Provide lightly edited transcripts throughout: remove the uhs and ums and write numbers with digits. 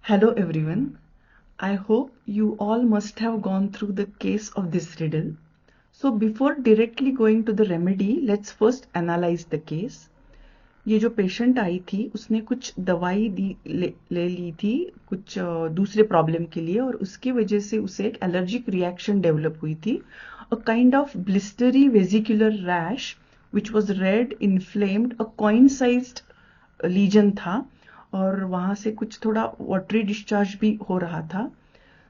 Hello everyone. I hope you all must have gone through the case of this riddle. So before directly going to the remedy, let's first analyze the case. ये जो patient आई थी उसने कुछ दवाई ले ली थी कुछ दूसरे प्रॉब्लम के लिए और उसकी वजह से उसे एक एलर्जिक रिएक्शन डेवलप हुई थी. A kind of blistery vesicular rash which was red inflamed, a coin sized lesion था और वहां से कुछ थोड़ा वाटरी डिस्चार्ज भी हो रहा था.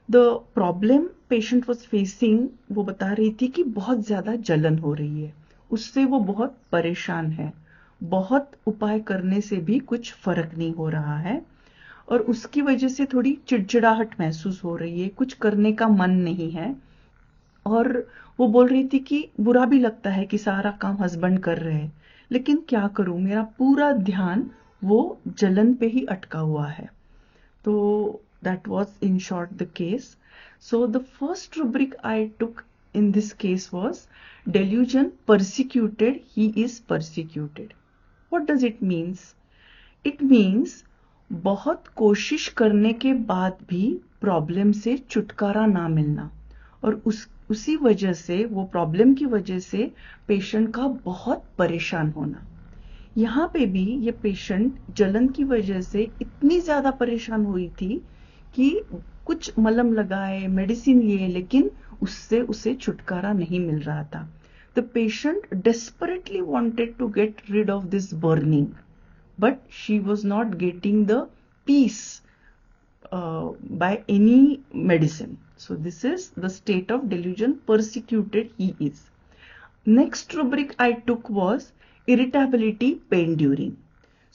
The problem patient was facing, वो बता रही थी कि बहुत ज्यादा जलन हो रही है, उससे वो बहुत परेशान है, बहुत उपाय करने से भी कुछ फर्क नहीं हो रहा है और उसकी वजह से थोड़ी चिड़चिड़ाहट महसूस हो रही है, कुछ करने का मन नहीं है. और वो बोल रही थी कि बुरा भी लगता है कि सारा काम हस्बैंड कर रहे हैं, लेकिन क्या करूं, मेरा पूरा ध्यान वो जलन पे ही अटका हुआ है. तो that was in short the case. So the first rubric I took in this case was delusion persecuted, he is persecuted. What does it means? It means बहुत कोशिश करने के बाद भी प्रॉब्लम से छुटकारा ना मिलना और उसी वजह से, वो प्रॉब्लम की वजह से पेशेंट का बहुत परेशान होना. यहाँ पे भी ये पेशेंट जलन की वजह से इतनी ज्यादा परेशान हुई थी कि कुछ मलम लगाए, मेडिसिन लिए, लेकिन उससे उसे छुटकारा नहीं मिल रहा था. The patient desperately wanted to get rid of this burning, but she was not getting the peace by any medicine. So this is the state of delusion, persecuted he is. Next rubric I took was irritability, pain during.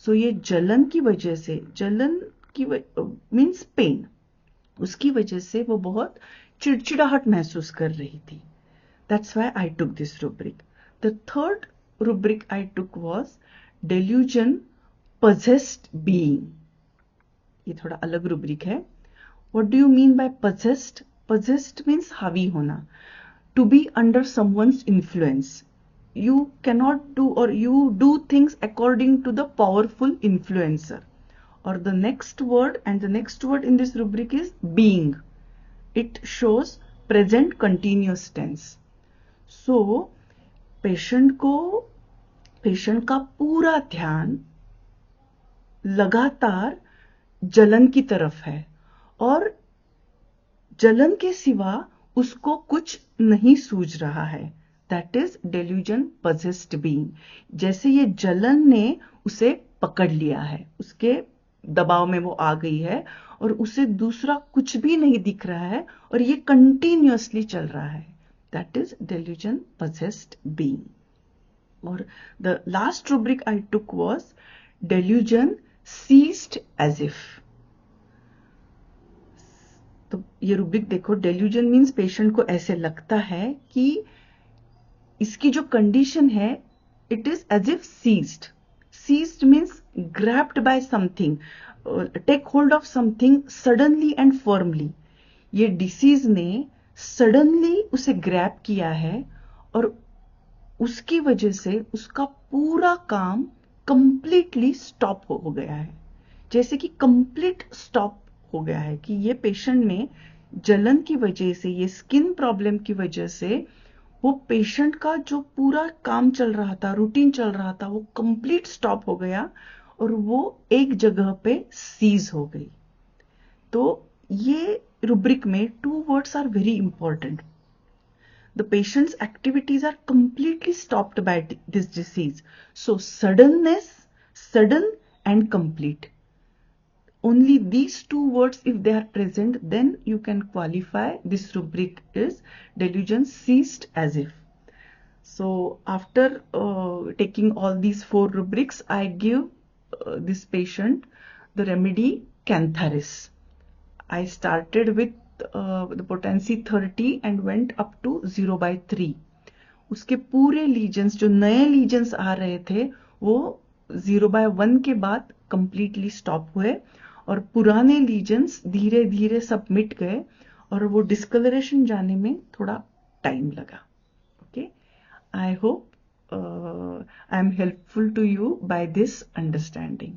So ये जलन की वजह से, जलन की means pen, उसकी वजह से वो बहुत चिड़चिड़ाहट महसूस कर रही थी. That's why I took this rubric. The third rubric I took was delusion, possessed being. ये थोड़ा अलग रुब्रिक है. What do you mean by possessed? Possessed means हावी होना. To be under someone's influence. You cannot do, or you do things according to the powerful influencer. Or the next word, and the next word in this rubric is being. It shows present continuous tense. So patient का पूरा ध्यान लगातार जलन की तरफ है और जलन के सिवा उसको कुछ नहीं सूझ रहा है. That is delusion possessed being. जैसे ये जलन ने उसे पकड़ लिया है, उसके दबाव में वो आ गई है और उसे दूसरा कुछ भी नहीं दिख रहा है और ये कंटिन्यूअसली चल रहा है. That is delusion possessed being. और the last rubric I took was delusion seized as if. तो ये रुब्रिक देखो, डेल्यूजन मीन्स पेशेंट को ऐसे लगता है कि इसकी जो कंडीशन है, it is as if seized. Seized means grabbed by something, take hold of something suddenly and firmly. ये डिसीज ने सडनली उसे ग्रैब किया है और उसकी वजह से उसका पूरा काम कंप्लीटली स्टॉप हो गया है. जैसे कि कंप्लीट स्टॉप हो गया है कि ये पेशेंट में जलन की वजह से, ये स्किन प्रॉब्लम की वजह से वो पेशेंट का जो पूरा काम चल रहा था, रूटीन चल रहा था, वो कंप्लीट स्टॉप हो गया और वो एक जगह पे सीज हो गई. तो ये रुब्रिक में two words are very important. The patient's activities are completely stopped by this disease. So suddenness, sudden and complete. Only these two words, if they are present, then you can qualify this rubric is delusion ceased as if. So after taking all these four rubrics, I give this patient the remedy Cantharis. I started with the potency 30 and went up to 0/3. उसके पूरे lesions, जो नए lesions आ रहे थे, वो 0/1 के बाद completely stop हुए और पुराने लीजन्स धीरे धीरे सब मिट गए और वो डिस्कलरेशन जाने में थोड़ा टाइम लगा. Okay, I hope I am helpful to you by this understanding.